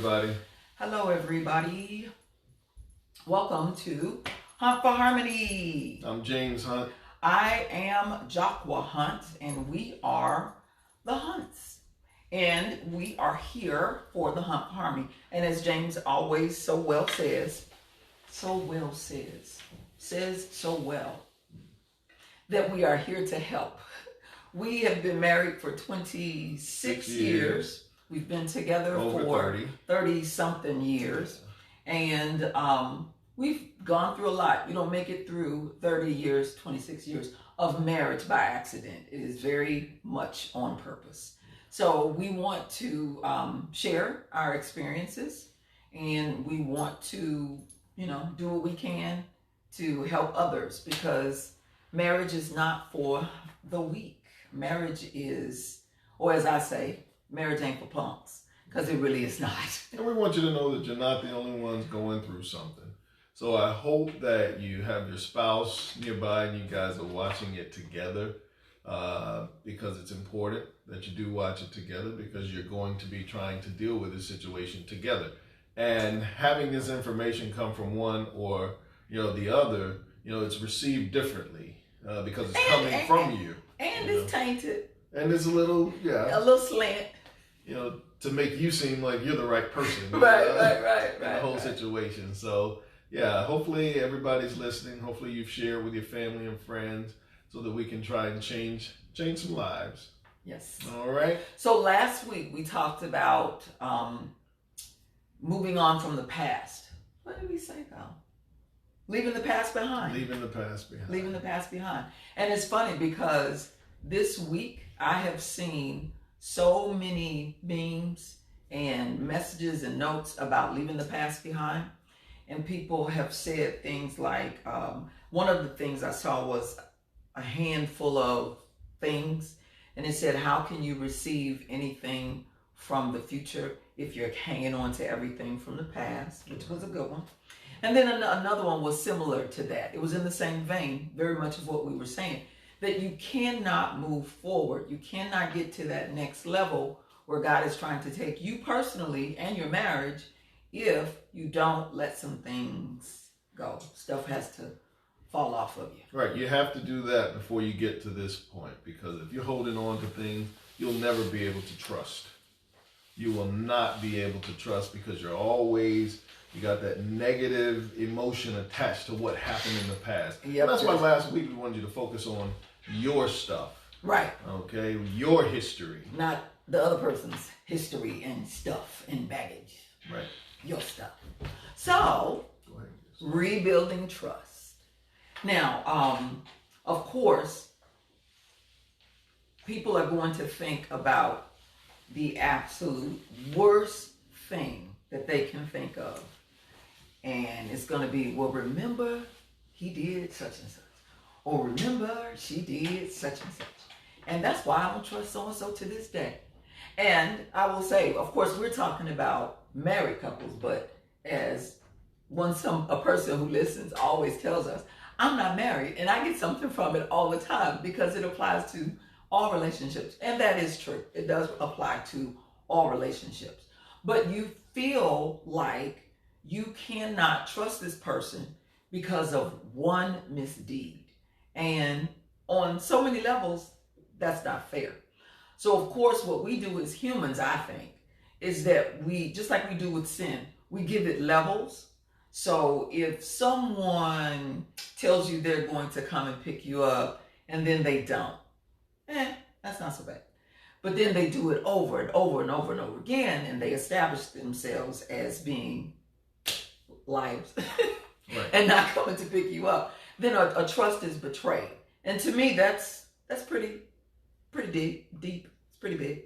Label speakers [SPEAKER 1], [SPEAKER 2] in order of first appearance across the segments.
[SPEAKER 1] everybody.
[SPEAKER 2] Hello, everybody. Welcome to Hunt for Harmony.
[SPEAKER 1] I'm James Hunt.
[SPEAKER 2] I am Jaqua Hunt, and we are the Hunts. And we are here for the Hunt for Harmony. And as James always so well says, that we are here to help. We have been married for 26 years. We've been together for 30 something years. And we've gone through a lot. You don't make it through 30 years, 26 years of marriage by accident. It is very much on purpose. So we want to share our experiences, and we want to, do what we can to help others, because marriage is not for the weak. Marriage is, or as I say, marriage ain't for punks, because it really is not.
[SPEAKER 1] And we want you to know that you're not the only ones going through something. So I hope that you have your spouse nearby and you guys are watching it together, because it's important that you do watch it together, because you're going to be trying to deal with this situation together. And having this information come from one or the other, it's received differently because it's coming from you.
[SPEAKER 2] And it's tainted.
[SPEAKER 1] And it's a little
[SPEAKER 2] slant.
[SPEAKER 1] To make you seem like you're the right person.
[SPEAKER 2] Right.
[SPEAKER 1] In the whole situation. So, hopefully everybody's listening. Hopefully you've shared with your family and friends so that we can try and change some lives.
[SPEAKER 2] Yes.
[SPEAKER 1] All right.
[SPEAKER 2] So last week we talked about moving on from the past. What did we say, though? Leaving the past behind.
[SPEAKER 1] Leaving the past behind.
[SPEAKER 2] Leaving the past behind. And it's funny because this week I have seen so many memes and messages and notes about leaving the past behind. And people have said things like, one of the things I saw was a handful of things. And it said, how can you receive anything from the future if you're hanging on to everything from the past, which was a good one. And then another one was similar to that. It was in the same vein, very much of what we were saying, that you cannot move forward. You cannot get to that next level where God is trying to take you personally and your marriage if you don't let some things go. Stuff has to fall off of you.
[SPEAKER 1] Right. You have to do that before you get to this point, because if you're holding on to things, you'll never be able to trust. You will not be able to trust because you got that negative emotion attached to what happened in the past.
[SPEAKER 2] Yep.
[SPEAKER 1] And that's why last week we wanted you to focus on your stuff.
[SPEAKER 2] Right.
[SPEAKER 1] Okay. Your history.
[SPEAKER 2] Not the other person's history and stuff and baggage.
[SPEAKER 1] Right.
[SPEAKER 2] Your stuff. So, rebuilding trust. Now, of course, people are going to think about the absolute worst thing that they can think of. And it's going to be, well, remember he did such and such. Or remember she did such and such. And that's why I don't trust so-and-so to this day. And I will say, of course, we're talking about married couples, but as a person who listens always tells us, I'm not married, and I get something from it all the time because it applies to all relationships. And that is true. It does apply to all relationships. But you feel like you cannot trust this person because of one misdeed. And on so many levels, that's not fair. So of course, what we do as humans, I think, is that we, just like we do with sin, we give it levels. So if someone tells you they're going to come and pick you up and then they don't, that's not so bad. But then they do it over and over and over and over again, and they establish themselves as being liars
[SPEAKER 1] right.
[SPEAKER 2] and not coming to pick you up. Then a trust is betrayed. And to me, that's pretty deep. It's pretty big.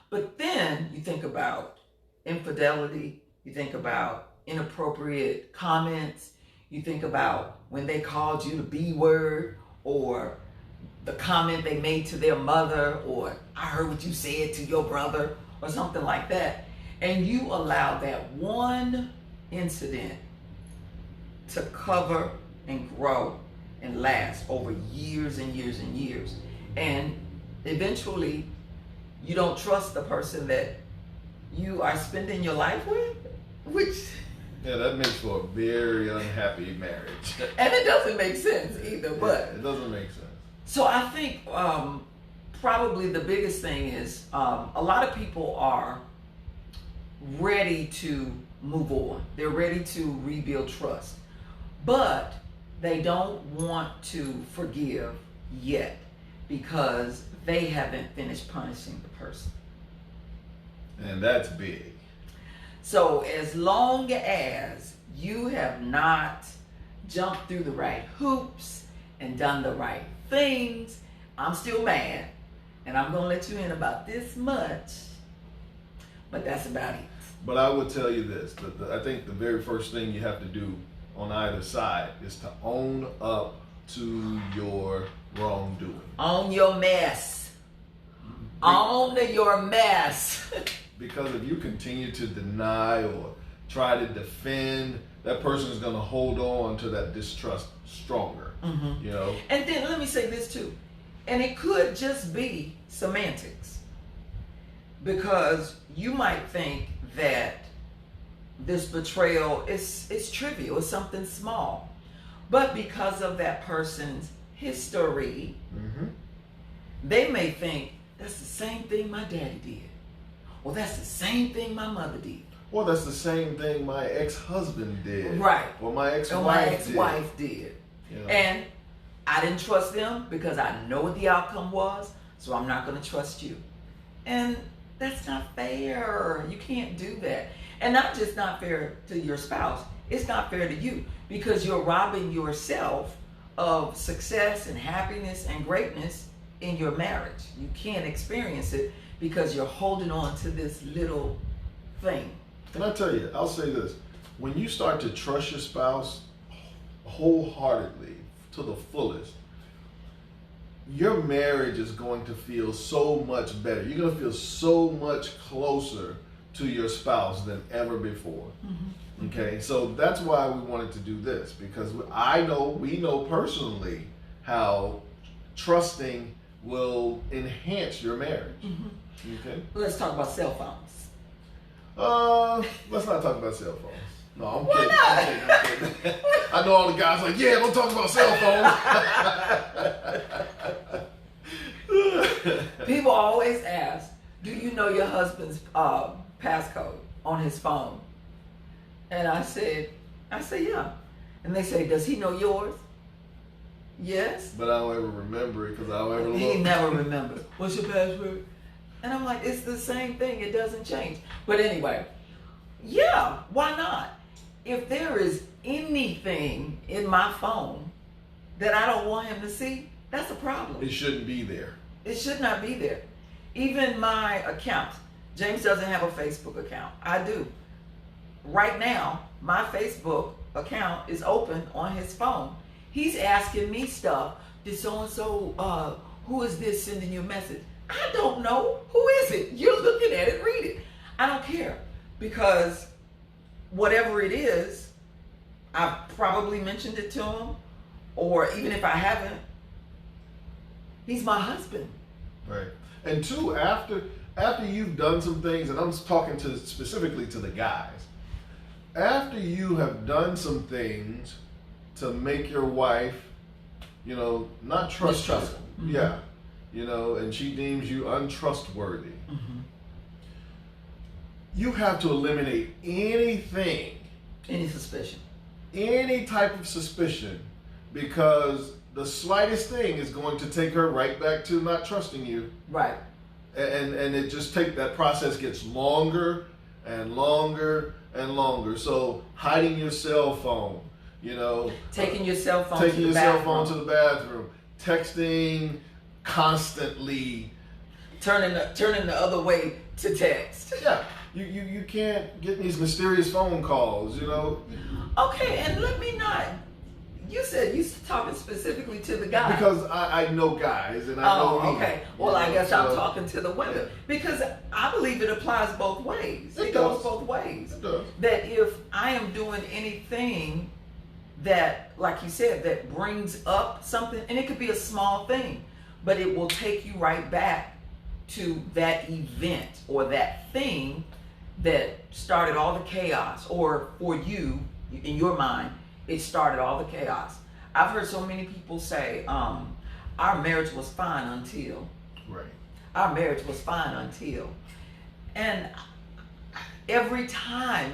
[SPEAKER 2] But then you think about infidelity. You think about inappropriate comments. You think about when they called you the B word, or the comment they made to their mother, or I heard what you said to your brother, or something like that. And you allow that one incident to cover and grow and last over years and years and years. And eventually you don't trust the person that you are spending your life with, which
[SPEAKER 1] Yeah, that makes for a very unhappy marriage.
[SPEAKER 2] and it doesn't make sense either. But
[SPEAKER 1] it doesn't make sense.
[SPEAKER 2] so I think probably the biggest thing is a lot of people are ready to move on. They're ready to rebuild trust, but they don't want to forgive yet because they haven't finished punishing the person.
[SPEAKER 1] And that's big.
[SPEAKER 2] So as long as you have not jumped through the right hoops and done the right things, I'm still mad. And I'm going to let you in about this much. But that's about it.
[SPEAKER 1] But I would tell you this, I think the very first thing you have to do on either side is to own up to your wrongdoing.
[SPEAKER 2] Own your mess. Own your mess.
[SPEAKER 1] Because if you continue to deny or try to defend, that person is going to hold on to that distrust stronger.
[SPEAKER 2] Mm-hmm.
[SPEAKER 1] You know?
[SPEAKER 2] And then let me say this too. And it could just be semantics. Because you might think that this betrayal is trivial, it's something small. But because of that person's history,
[SPEAKER 1] Mm-hmm.
[SPEAKER 2] they may think that's the same thing my daddy did. Or that's the same thing my mother did.
[SPEAKER 1] Well, that's the same thing my ex-husband did.
[SPEAKER 2] Right.
[SPEAKER 1] Or my
[SPEAKER 2] Or
[SPEAKER 1] ex-wife
[SPEAKER 2] my
[SPEAKER 1] did.
[SPEAKER 2] ex-wife did.
[SPEAKER 1] You know?
[SPEAKER 2] And I didn't trust them because I know what the outcome was, so I'm not going to trust you. And that's not fair. You can't do that. And not just not fair to your spouse, it's not fair to you because you're robbing yourself of success and happiness and greatness in your marriage. You can't experience it because you're holding on to this little thing.
[SPEAKER 1] And I tell you, I'll say this. When you start to trust your spouse wholeheartedly to the fullest, your marriage is going to feel so much better. You're going to feel so much closer to your spouse than ever before. Mm-hmm. Okay, so that's why we wanted to do this, because we know personally how trusting will enhance your marriage.
[SPEAKER 2] Mm-hmm.
[SPEAKER 1] Okay.
[SPEAKER 2] Let's talk about cell phones.
[SPEAKER 1] Let's not talk about cell phones. No, I'm
[SPEAKER 2] Why
[SPEAKER 1] kidding.
[SPEAKER 2] not?
[SPEAKER 1] I'm kidding. I know all the guys like, yeah, don't talk about cell phones.
[SPEAKER 2] People always ask, do you know your husband's passcode on his phone? And I said, yeah. And they say, does he know yours? Yes.
[SPEAKER 1] But I don't ever remember it because I don't ever look.
[SPEAKER 2] He never remembers. What's your password? And I'm like, it's the same thing. It doesn't change. But anyway, yeah, why not? If there is anything in my phone that I don't want him to see, that's a problem.
[SPEAKER 1] It shouldn't be there.
[SPEAKER 2] It should not be there. Even my account. James doesn't have a Facebook account. I do. Right now, my Facebook account is open on his phone. He's asking me stuff. Did so-and-so, who is this sending you a message? I don't know. Who is it? You're looking at it, read it. I don't care. Because whatever it is, I've probably mentioned it to him. Or even if I haven't, he's my husband.
[SPEAKER 1] Right. And two, after you've done some things, and I'm talking specifically to the guys, after you have done some things to make your wife, not trust you.
[SPEAKER 2] Mm-hmm.
[SPEAKER 1] Yeah. And she deems you untrustworthy.
[SPEAKER 2] Mm-hmm.
[SPEAKER 1] You have to eliminate anything,
[SPEAKER 2] Any suspicion.
[SPEAKER 1] any type of suspicion, because the slightest thing is going to take her right back to not trusting you.
[SPEAKER 2] Right.
[SPEAKER 1] And it just that process gets longer and longer and longer. So hiding your cell phone,
[SPEAKER 2] Taking your cell phone
[SPEAKER 1] taking
[SPEAKER 2] to the
[SPEAKER 1] your
[SPEAKER 2] bathroom.
[SPEAKER 1] cell phone to the bathroom, texting constantly.
[SPEAKER 2] Turning the other way to text.
[SPEAKER 1] Yeah, you can't get these mysterious phone calls,
[SPEAKER 2] Okay, and let me not. You said you talking specifically to the guy.
[SPEAKER 1] Because I know guys and I know men.
[SPEAKER 2] Okay. Well, I guess I'm talking to the women because I believe it applies both ways. It goes
[SPEAKER 1] does.
[SPEAKER 2] both ways.
[SPEAKER 1] It does.
[SPEAKER 2] That if I am doing anything that, like you said, that brings up something, and it could be a small thing, but it will take you right back to that event or that thing, that started all the chaos, or for you, in your mind, it started all the chaos. I've heard so many people say, our marriage was fine until.
[SPEAKER 1] Right.
[SPEAKER 2] Our marriage was fine until. And every time,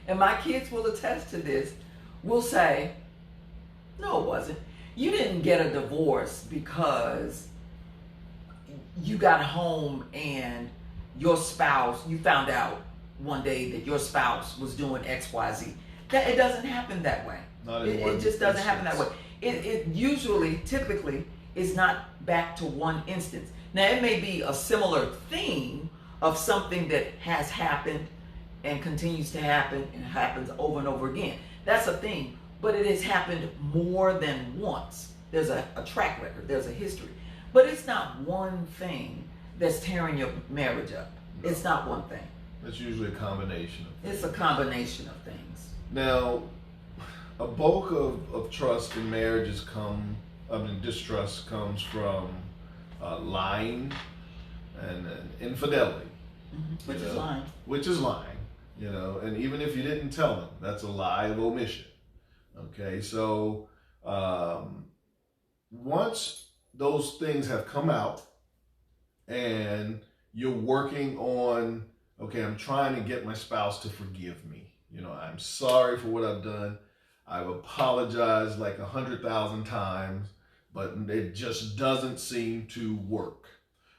[SPEAKER 2] and my kids will attest to this, will say, no, it wasn't. You didn't get a divorce because you got home and your spouse, you found out one day that your spouse was doing XYZ. That it doesn't happen that way. It just doesn't happen that way. It usually, typically, is not back to one instance. Now, it may be a similar theme of something that has happened and continues to happen and happens over and over again. That's a thing, but it has happened more than once. There's a track record, there's a history. But it's not one thing that's tearing your marriage up. No. It's not one thing.
[SPEAKER 1] It's usually a combination of things.
[SPEAKER 2] It's a combination of things.
[SPEAKER 1] Now, a bulk of trust in marriages distrust comes from lying and infidelity.
[SPEAKER 2] Mm-hmm. Which is lying.
[SPEAKER 1] Which is lying, and even if you didn't tell them, that's a lie of omission. Okay, so once those things have come out and you're working on, okay, I'm trying to get my spouse to forgive me. I'm sorry for what I've done. I've apologized like 100,000 times, but it just doesn't seem to work.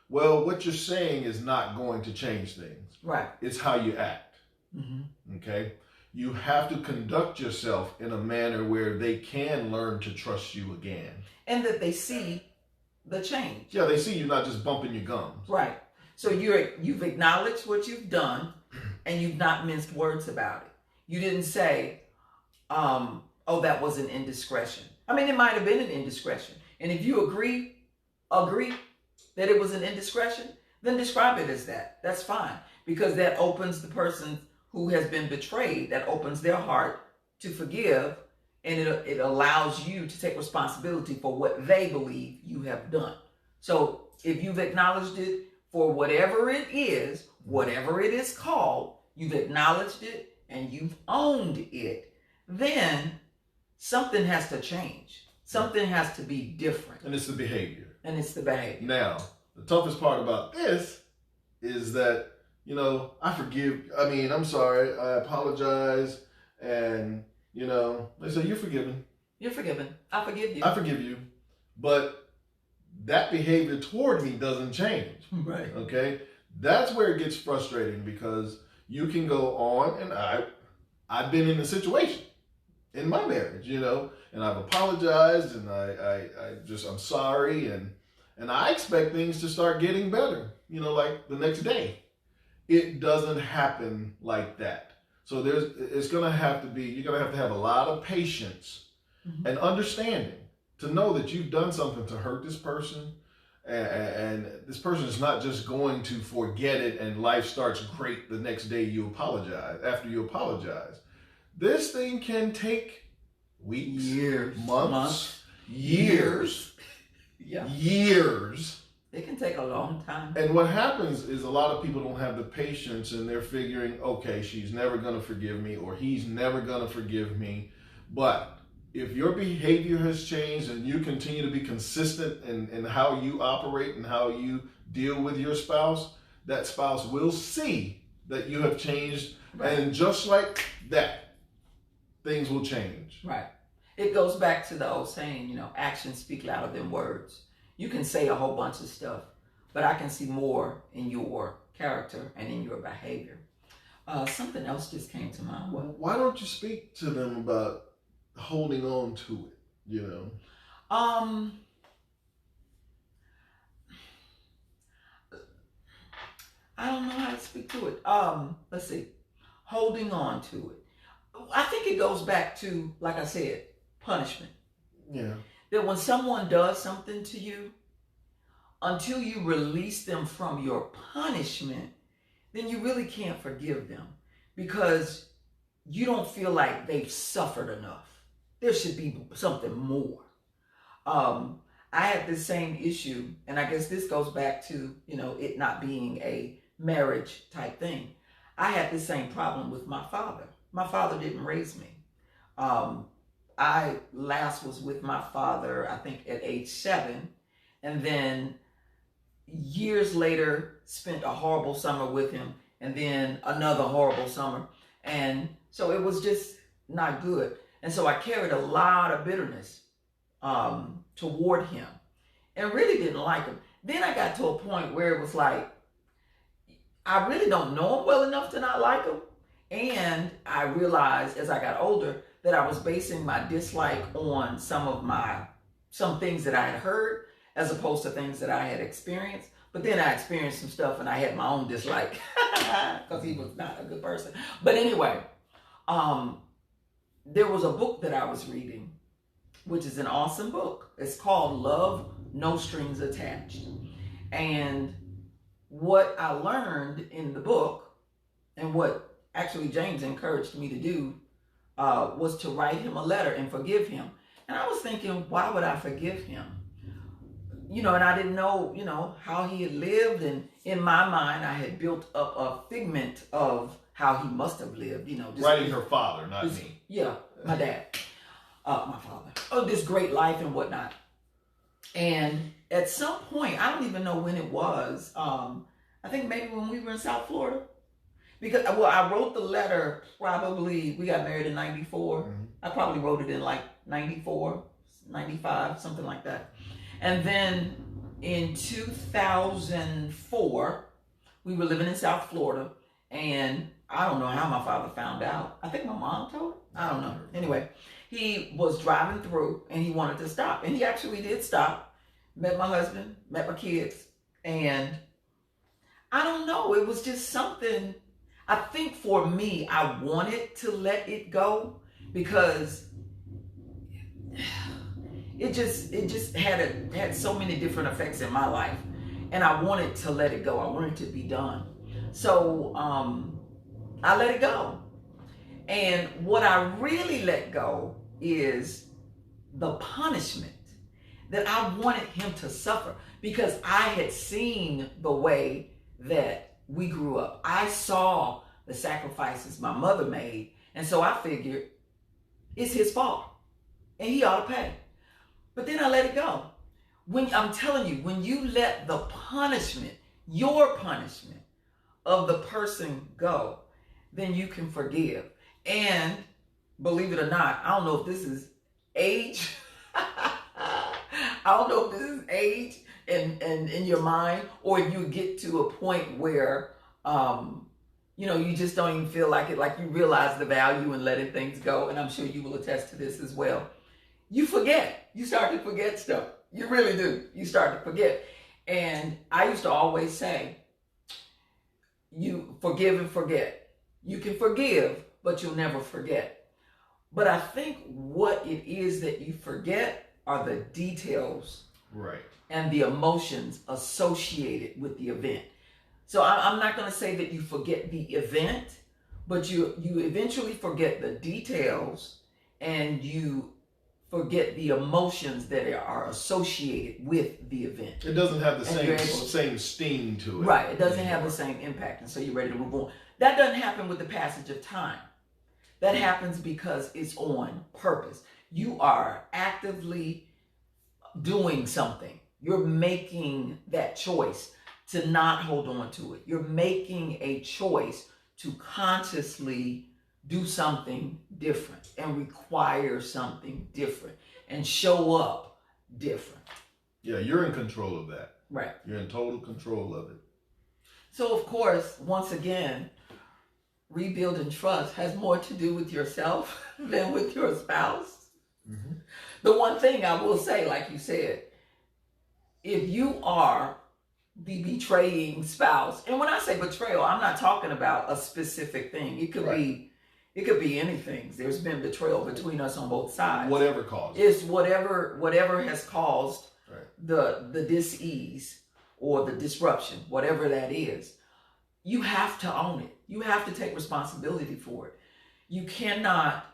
[SPEAKER 1] Well, what you're saying is not going to change things.
[SPEAKER 2] Right.
[SPEAKER 1] It's how you act.
[SPEAKER 2] Mm-hmm.
[SPEAKER 1] Okay? You have to conduct yourself in a manner where they can learn to trust you again.
[SPEAKER 2] And that they see the change.
[SPEAKER 1] Yeah, they see you not just bumping your gums.
[SPEAKER 2] Right. So you've acknowledged what you've done, and you've not minced words about it. You didn't say, oh, that was an indiscretion. I mean, it might have been an indiscretion. And if you agree that it was an indiscretion, then describe it as that. That's fine. Because that opens the person who has been betrayed, that opens their heart to forgive, and it allows you to take responsibility for what they believe you have done. So if you've acknowledged it for whatever it is called, you've acknowledged it and you've owned it, then something has to change. Something has to be different.
[SPEAKER 1] And it's the behavior. Now, the toughest part about this is that, I'm sorry, I apologize, and, they say, you're forgiven.
[SPEAKER 2] You're forgiven. I forgive you.
[SPEAKER 1] I forgive you. But that behavior toward me doesn't change.
[SPEAKER 2] Right.
[SPEAKER 1] Okay? That's where it gets frustrating, because you can go on, and I've been in a situation in my marriage, and I've apologized, and I'm sorry, and I expect things to start getting better, like the next day. It doesn't happen like that. So you're gonna have to have a lot of patience and understanding to know that you've done something to hurt this person, and this person is not just going to forget it and life starts great the next day after you apologize. This thing can take weeks, months, years.
[SPEAKER 2] Yeah.
[SPEAKER 1] Years.
[SPEAKER 2] It can take a long time.
[SPEAKER 1] And what happens is a lot of people don't have the patience, and they're figuring, okay, she's never going to forgive me, or he's never going to forgive me. But if your behavior has changed and you continue to be consistent in how you operate and how you deal with your spouse, that spouse will see that you have changed. Right. And just like that, things will change.
[SPEAKER 2] Right. It goes back to the old saying, actions speak louder than words. You can say a whole bunch of stuff, but I can see more in your character and in your behavior. Something else just came to mind.
[SPEAKER 1] Why don't you speak to them about holding on to it,
[SPEAKER 2] I don't know how to speak to it. Let's see. Holding on to it. I think it goes back to, like I said, punishment.
[SPEAKER 1] Yeah.
[SPEAKER 2] That when someone does something to you, until you release them from your punishment, then you really can't forgive them, because you don't feel like they've suffered enough. There should be something more. I had this same issue, and I guess this goes back to, it not being a marriage type thing. I had the same problem with my father. My father didn't raise me. I last was with my father, I think at age 7, and then years later spent a horrible summer with him, and then another horrible summer. And so it was just not good. And so I carried a lot of bitterness toward him and really didn't like him. Then I got to a point where it was like, I really don't know him well enough to not like him. And I realized as I got older that I was basing my dislike on some things that I had heard as opposed to things that I had experienced. But then I experienced some stuff and I had my own dislike because he was not a good person. But anyway, there was a book that I was reading, which is an awesome book. It's called Love, No Strings Attached. And what I learned in the book, and what actually James encouraged me to do, was to write him a letter and forgive him. And I was thinking, why would I forgive him? And I didn't know, how he had lived. And in my mind, I had built up a figment of how he must have lived, just
[SPEAKER 1] writing her father, not me.
[SPEAKER 2] Yeah, my dad, my father. Oh, this great life and whatnot. And at some point, I don't even know when it was. I think maybe when we were in South Florida. Because, I wrote the letter probably, we got married in 94. Mm-hmm. I probably wrote it in like 94, 95, something like that. And then in 2004, we were living in South Florida. And I don't know how my father found out. I think my mom told him. I don't know. Anyway, he was driving through and he wanted to stop. And he actually did stop. Met my husband, met my kids. And I don't know. It was just something. I think for me, I wanted to let it go because it just had so many different effects in my life, and I wanted to let it go. I wanted to be done. So I let it go. And what I really let go is the punishment that I wanted him to suffer, because I had seen the way that we grew up. I saw the sacrifices my mother made. And so I figured it's his fault and he ought to pay. But then I let it go. I'm telling you, when you let the punishment, your punishment of the person go, then you can forgive. And believe it or not, I don't know if this is age. I don't know if this is age and in your mind, or if you get to a point where you just don't even feel like it, like you realize the value in letting things go. And I'm sure you will attest to this as well. You forget. You start to forget stuff. You really do. You start to forget. And I used to always say, you forgive and forget. You can forgive, but you'll never forget. But I think what it is that you forget are the details.
[SPEAKER 1] Right.
[SPEAKER 2] And the emotions associated with the event. So I'm not going to say that you forget the event, but you eventually forget the details, and you forget the emotions that are associated with the event.
[SPEAKER 1] It doesn't have the same sting to it.
[SPEAKER 2] Right. It doesn't have the same impact. And so you're ready to move on. That doesn't happen with the passage of time. That happens because it's on purpose. You are actively doing something. You're making that choice to not hold on to it. You're making a choice to consciously do something different and require something different and show up different.
[SPEAKER 1] Yeah, you're in control of that.
[SPEAKER 2] Right.
[SPEAKER 1] You're in total control of it.
[SPEAKER 2] So, of course, once again, rebuilding trust has more to do with yourself than with your spouse. Mm-hmm. The one thing I will say, like you said, if you are the betraying spouse, and when I say betrayal, I'm not talking about a specific thing. It could be anything. There's been betrayal between us on both sides.
[SPEAKER 1] Whatever caused.
[SPEAKER 2] It's whatever has caused the dis-ease or the disruption, whatever that is. You have to own it. You have to take responsibility for it. You cannot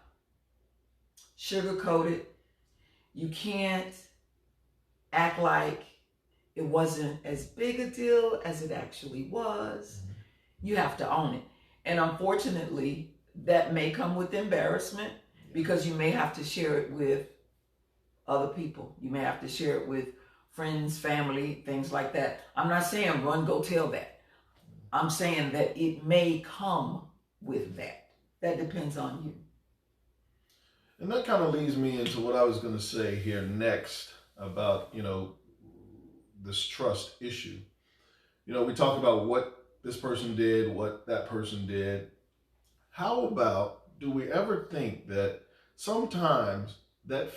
[SPEAKER 2] sugarcoat it. You can't act like it wasn't as big a deal as it actually was. You have to own it. And unfortunately, that may come with embarrassment because you may have to share it with other people. You may have to share it with friends, family, things like that. I'm not saying run, go tell that. I'm saying that it may come with that. That depends on you.
[SPEAKER 1] And that kind of leads me into what I was going to say here next about, this trust issue. We talk about what this person did, what that person did. How about, do we ever think that sometimes that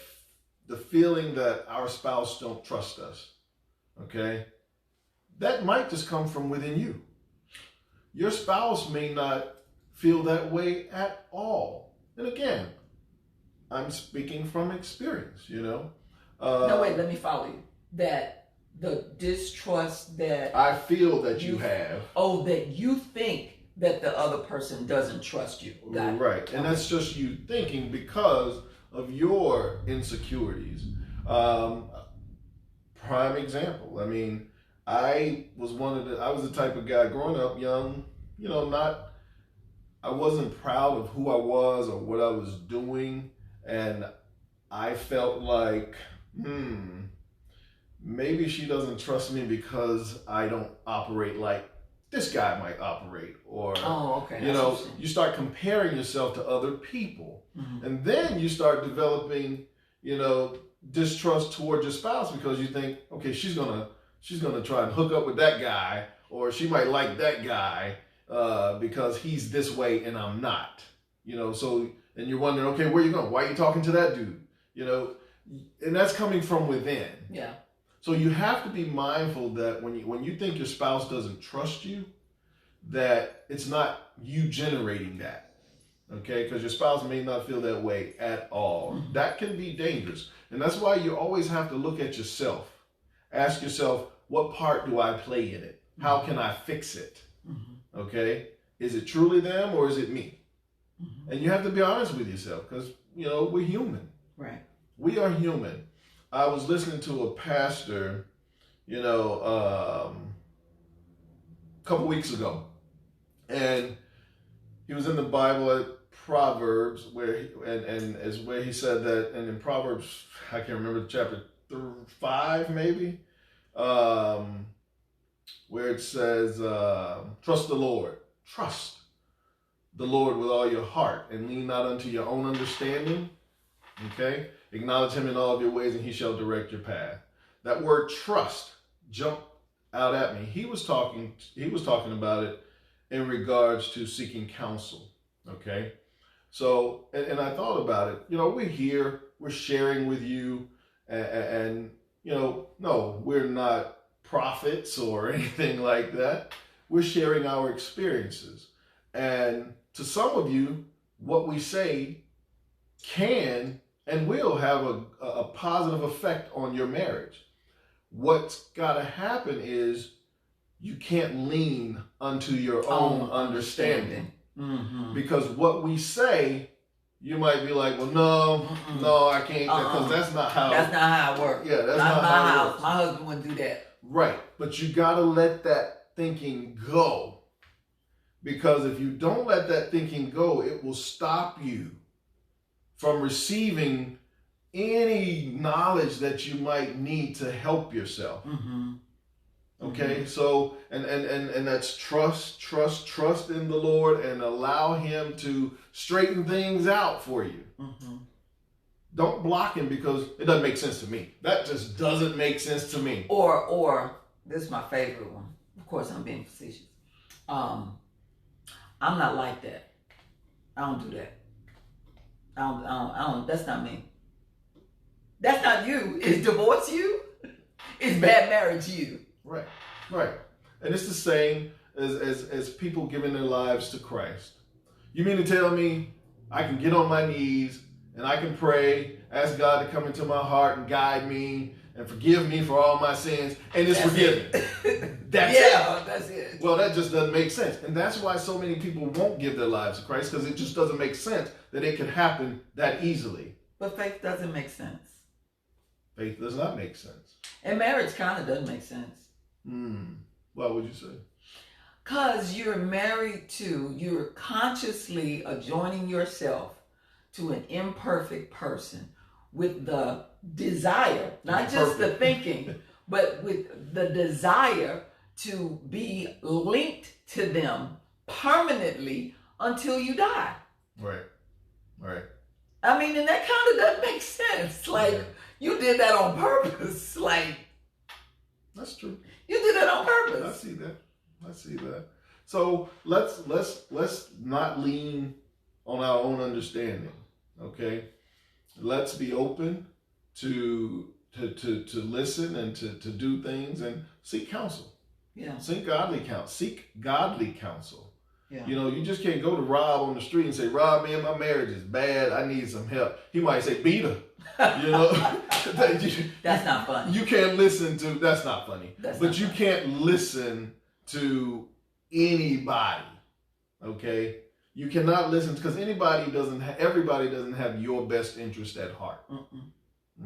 [SPEAKER 1] the feeling that our spouse don't trust us, okay, that might just come from within you. Your spouse may not feel that way at all. And again, I'm speaking from experience,
[SPEAKER 2] No, wait, let me follow you. That the distrust that
[SPEAKER 1] I feel that you have.
[SPEAKER 2] Oh, that you think that the other person doesn't trust you. Got it.
[SPEAKER 1] Right. And that's just you thinking because of your insecurities. Prime example. I mean, I was the type of guy growing up young, I wasn't proud of who I was or what I was doing. And I felt like, maybe she doesn't trust me because I don't operate like this guy might operate. Or, you start comparing yourself to other people. Mm-hmm. And then you start developing, distrust towards your spouse because you think, okay, she's gonna try and hook up with that guy, or she might like that guy because he's this way and I'm not. So, and you're wondering, okay, where you going? Why are you talking to that dude? And that's coming from within.
[SPEAKER 2] Yeah.
[SPEAKER 1] So you have to be mindful that when you think your spouse doesn't trust you, that it's not you generating that, okay? Because your spouse may not feel that way at all. Mm-hmm. That can be dangerous. And that's why you always have to look at yourself. Ask yourself, what part do I play in it? How can I fix it? Mm-hmm. Okay? Is it truly them or is it me? Mm-hmm. And you have to be honest with yourself because, we're human.
[SPEAKER 2] Right.
[SPEAKER 1] We are human. I was listening to a pastor, a couple weeks ago, and he was in the Bible at Proverbs where he said that, and in Proverbs, I can't remember chapter 5 maybe, where it says, trust the Lord with all your heart and lean not unto your own understanding. Okay? Acknowledge him in all of your ways and he shall direct your path. That word trust jumped out at me. He was talking about it in regards to seeking counsel. Okay? So, and I thought about it. We're here, we're sharing with you, and no, we're not prophets or anything like that. We're sharing our experiences. And to some of you, what we say can and will have a positive effect on your marriage. What's got to happen is you can't lean unto your own understanding. Mm-hmm. Because what we say, you might be like, well, no, I can't, because that's not how
[SPEAKER 2] it works.
[SPEAKER 1] Yeah, that's not how it works.
[SPEAKER 2] My husband wouldn't do that.
[SPEAKER 1] Right, but you got to let that thinking go. Because if you don't let that thinking go, it will stop you from receiving any knowledge that you might need to help yourself. Mm-hmm. Okay, mm-hmm. So and that's trust in the Lord and allow him to straighten things out for you. Mm-hmm. Don't block him because it doesn't make sense to me. That just doesn't make sense to me.
[SPEAKER 2] Or this is my favorite one. Of course, I'm being facetious. I'm not like that. I don't do that. I don't. That's not me. That's not you. Is divorce you? Is bad marriage you?
[SPEAKER 1] Right. And it's the same as people giving their lives to Christ. You mean to tell me I can get on my knees and I can pray, ask God to come into my heart and guide me and forgive me for all my sins, and it's forgiven. That's it. Well, that just doesn't make sense. And that's why so many people won't give their lives to Christ, because it just doesn't make sense that it can happen that easily.
[SPEAKER 2] But faith doesn't make sense.
[SPEAKER 1] Faith does not make sense.
[SPEAKER 2] And marriage kind of doesn't make sense.
[SPEAKER 1] What would you say?
[SPEAKER 2] Because you're consciously adjoining yourself to an imperfect person with the desire, not just the thinking, but with the desire to be linked to them permanently until you die.
[SPEAKER 1] Right. Right.
[SPEAKER 2] I mean, and that kind of doesn't make sense. Like, you did that on purpose. Like,
[SPEAKER 1] that's true.
[SPEAKER 2] You did that on purpose.
[SPEAKER 1] I see that. So let's not lean on our own understanding. Okay. Let's be open to listen and to do things and seek counsel.
[SPEAKER 2] Yeah.
[SPEAKER 1] Seek godly counsel.
[SPEAKER 2] Yeah.
[SPEAKER 1] You know, you just can't go to Rob on the street and say, Rob, man, my marriage is bad. I need some help. He might say, beat her. You know,
[SPEAKER 2] that's not funny.
[SPEAKER 1] You can't listen to. That's not funny. But you can't listen to anybody. Okay, you cannot listen because everybody doesn't have your best interest at heart. Mm-mm.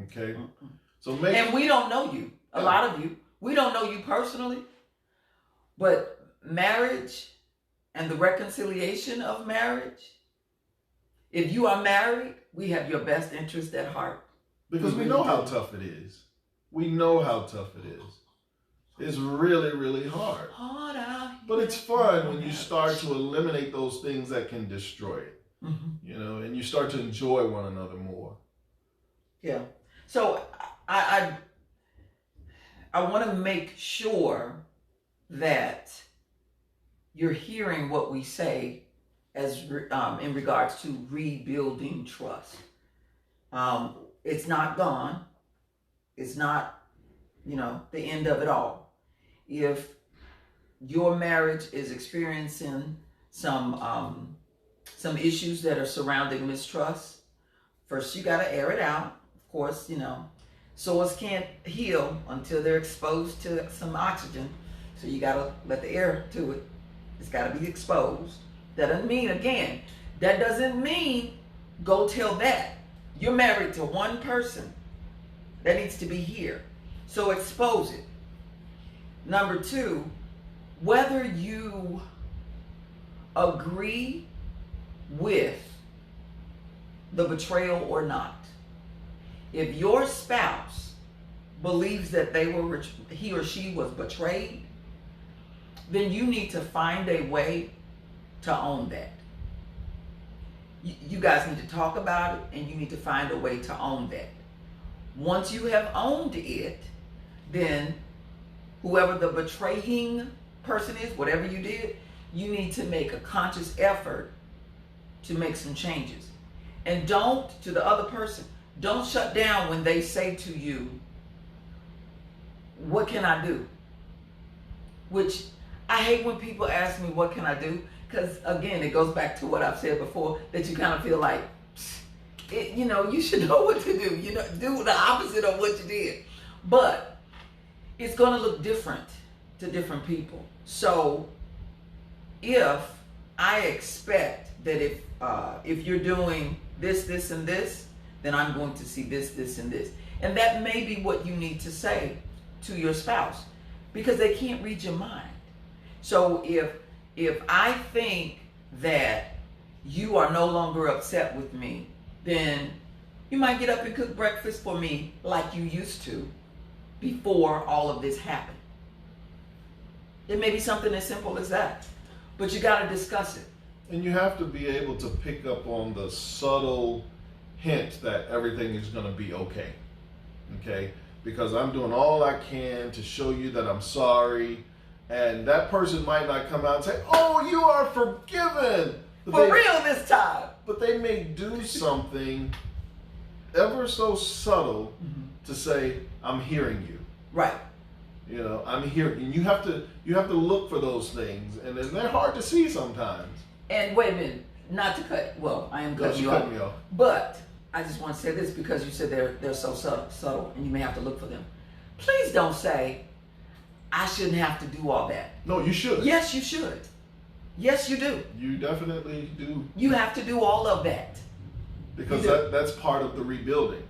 [SPEAKER 1] Okay, mm-mm. So
[SPEAKER 2] and we don't know you. A lot of you, we don't know you personally, but marriage and the reconciliation of marriage. If you are married, we have your best interest at heart.
[SPEAKER 1] Because we know how tough it is. We know how tough it is. It's really, really hard.
[SPEAKER 2] Hard out here.
[SPEAKER 1] But it's fun when you start to eliminate those things that can destroy it. Mm-hmm. You know, and you start to enjoy one another more.
[SPEAKER 2] Yeah. So I want to make sure that you're hearing what we say as in regards to rebuilding trust. It's not gone. It's not, the end of it all. If your marriage is experiencing some issues that are surrounding mistrust, first you got to air it out. Of course, sores can't heal until they're exposed to some oxygen. So you got to let the air to it. It's got to be exposed. That doesn't mean go tell that. You're married to one person. That needs to be here. So expose it. Number 2, whether you agree with the betrayal or not. If your spouse believes that he or she was betrayed, then you need to find a way to own that. You guys need to talk about it, and you need to find a way to own that. Once you have owned it, then whoever the betraying person is, whatever you did, you need to make a conscious effort to make some changes. And to the other person, don't shut down when they say to you, what can I do? Which I hate when people ask me, what can I do? Because again, it goes back to what I've said before, that you kind of feel like, you should know what to do. Do the opposite of what you did. But it's going to look different to different people. So if I expect that if you're doing this, this, and this, then I'm going to see this, this, and this. And that may be what you need to say to your spouse, because they can't read your mind. So if I think that you are no longer upset with me, then you might get up and cook breakfast for me like you used to before all of this happened. It may be something as simple as that, but you got to discuss it.
[SPEAKER 1] And you have to be able to pick up on the subtle hint that everything is going to be okay. Okay? Because I'm doing all I can to show you that I'm sorry. And that person might not come out and say, oh, you are forgiven.
[SPEAKER 2] For real this time.
[SPEAKER 1] But they may do something ever so subtle to say, I'm hearing you.
[SPEAKER 2] Right.
[SPEAKER 1] I'm hearing. And you have to look for those things. And then they're hard to see sometimes.
[SPEAKER 2] And wait a minute, not to cut, I am cutting you off. But I just want to say this, because you said they're so subtle and you may have to look for them. Please don't say, I shouldn't have to do all that.
[SPEAKER 1] No, you should.
[SPEAKER 2] Yes, you should. Yes, you do.
[SPEAKER 1] You definitely do.
[SPEAKER 2] You have to do all of that.
[SPEAKER 1] Because that's part of the rebuilding.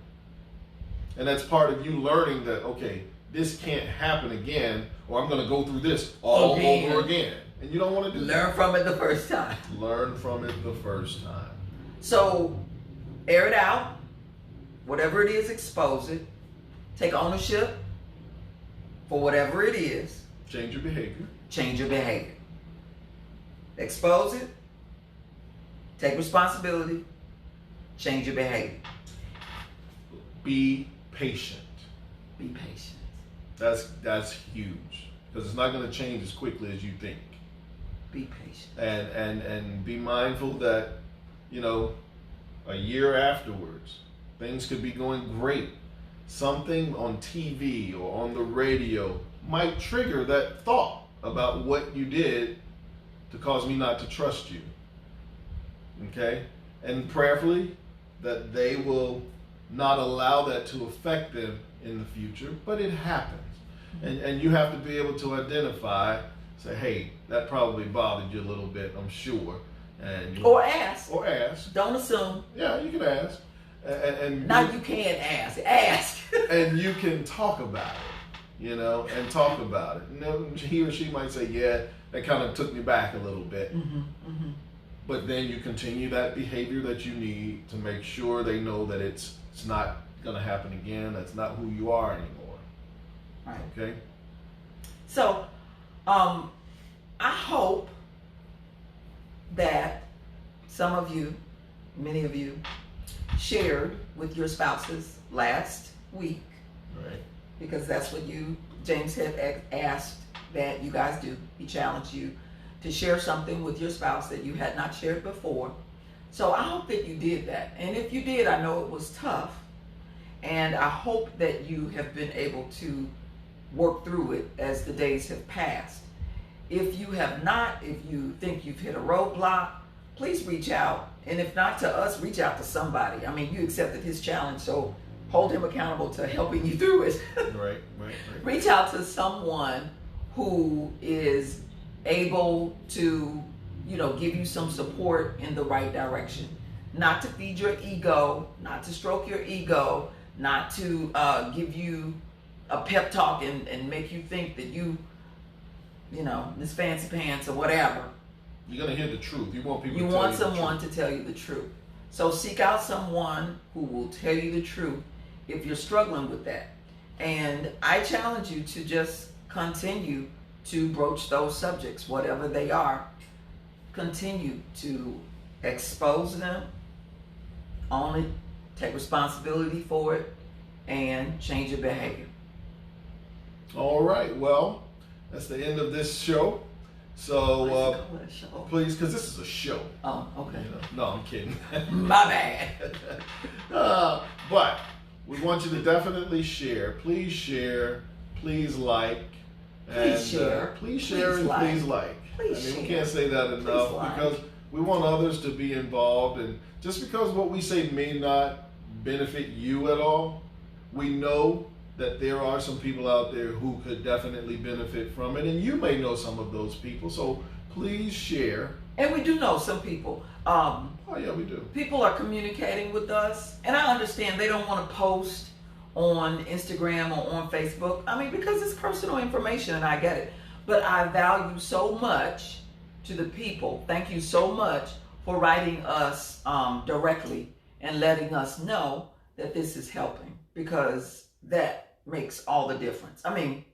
[SPEAKER 1] And that's part of you learning that, okay, this can't happen again, or I'm going to go through this all over again. And you don't want to do
[SPEAKER 2] Learn from it the first time.
[SPEAKER 1] Learn from it the first time.
[SPEAKER 2] So, air it out. Whatever it is, expose it. Take ownership for whatever it is.
[SPEAKER 1] Change your behavior.
[SPEAKER 2] Change your behavior. Expose it. Take responsibility. Change your behavior.
[SPEAKER 1] Be patient.
[SPEAKER 2] Be patient.
[SPEAKER 1] That's huge, because it's not going to change as quickly as you think.
[SPEAKER 2] Be patient.
[SPEAKER 1] And be mindful that, you know, a year afterwards, things could be going great. Something on TV or on the radio might trigger that thought about what you did to cause me not to trust you. Okay? And prayerfully, that they will not allow that to affect them in the future, but it happens. And you have to be able to identify, say, hey, that probably bothered you a little bit, I'm sure. And
[SPEAKER 2] or ask.
[SPEAKER 1] Or ask.
[SPEAKER 2] Don't assume.
[SPEAKER 1] Yeah, you can ask. And
[SPEAKER 2] now you can't ask. Ask.
[SPEAKER 1] And you can talk about it, you know, and talk about it. And then he or she might say, yeah, that kind of took me back a little bit. But then you continue that behavior that you need to make sure they know that it's not going to happen again. That's not who you are anymore.
[SPEAKER 2] Right.
[SPEAKER 1] Okay?
[SPEAKER 2] So, I hope that some of you, many of you, shared with your spouses last week.
[SPEAKER 1] Right.
[SPEAKER 2] Because that's what James had asked that you guys do. He challenged you to share something with your spouse that you had not shared before. So I hope that you did that. And if you did, I know it was tough. And I hope that you have been able to work through it as the days have passed. If you have not, if you think you've hit a roadblock, please reach out. And if not to us, reach out to somebody. I mean, you accepted his challenge, so hold him accountable to helping you through it.
[SPEAKER 1] Right.
[SPEAKER 2] Reach out to someone who is able to, give you some support in the right direction. Not to feed your ego, not to stroke your ego, not to give you a pep talk and make you think that Miss Fancy Pants or whatever.
[SPEAKER 1] You're going to hear the truth. You want people
[SPEAKER 2] You
[SPEAKER 1] to tell
[SPEAKER 2] want
[SPEAKER 1] you
[SPEAKER 2] someone
[SPEAKER 1] the
[SPEAKER 2] to tell you the truth. So seek out someone who will tell you the truth if you're struggling with that. And I challenge you to just continue to broach those subjects, whatever they are. Continue to expose them, own it, take responsibility for it, and change your behavior.
[SPEAKER 1] All right. Well, that's the end of this show. So please, because this is a show.
[SPEAKER 2] Oh, okay.
[SPEAKER 1] No, I'm kidding.
[SPEAKER 2] My bad.
[SPEAKER 1] But we want you to definitely share. Please share. Please like.
[SPEAKER 2] Please share.
[SPEAKER 1] Please share and please like.
[SPEAKER 2] Please
[SPEAKER 1] we can't say that enough because we want others to be involved. And just because what we say may not benefit you at all, we know that there are some people out there who could definitely benefit from it, and you may know some of those people, so please share.
[SPEAKER 2] And we do know some people.
[SPEAKER 1] Oh yeah, we do.
[SPEAKER 2] People are communicating with us, and I understand they don't want to post on Instagram or on Facebook. I mean, because it's personal information, and I get it. But I value so much to the people. Thank you so much for writing us directly and letting us know that this is helping, because that makes all the difference. I mean,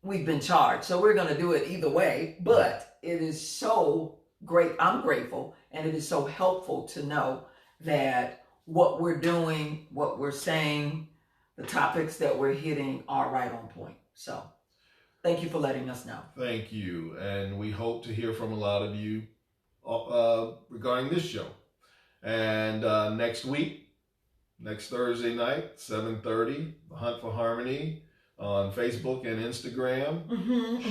[SPEAKER 2] we've been charged, so we're going to do it either way, but it is so great. I'm grateful, and it is so helpful to know that what we're doing, what we're saying, the topics that we're hitting are right on point. So thank you for letting us know.
[SPEAKER 1] Thank you. And we hope to hear from a lot of you regarding this show. And next week, next Thursday night, 7:30, The Hunt for Harmony on Facebook and Instagram.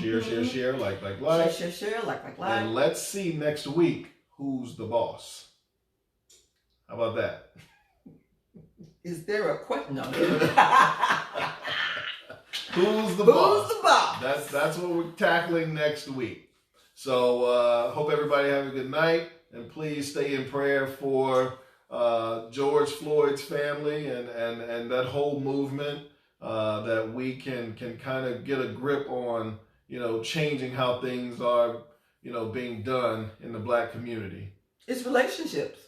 [SPEAKER 1] Share, like.
[SPEAKER 2] Share, like.
[SPEAKER 1] And let's see next week who's the boss. How about that?
[SPEAKER 2] Is there a question? No.
[SPEAKER 1] Who's the boss?
[SPEAKER 2] Who's the boss?
[SPEAKER 1] That's what we're tackling next week. So hope everybody have a good night, and please stay in prayer for George Floyd's family and that whole movement, that we can kind of get a grip on changing how things are, being done in the Black community.
[SPEAKER 2] It's relationships.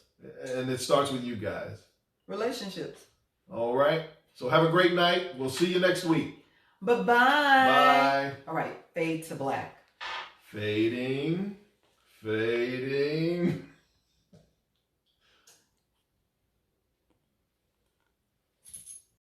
[SPEAKER 1] And it starts with you guys.
[SPEAKER 2] Relationships.
[SPEAKER 1] All right. So have a great night. We'll see you next week.
[SPEAKER 2] Bye-bye.
[SPEAKER 1] Bye.
[SPEAKER 2] All right. Fade to black.
[SPEAKER 1] Fading. Fading.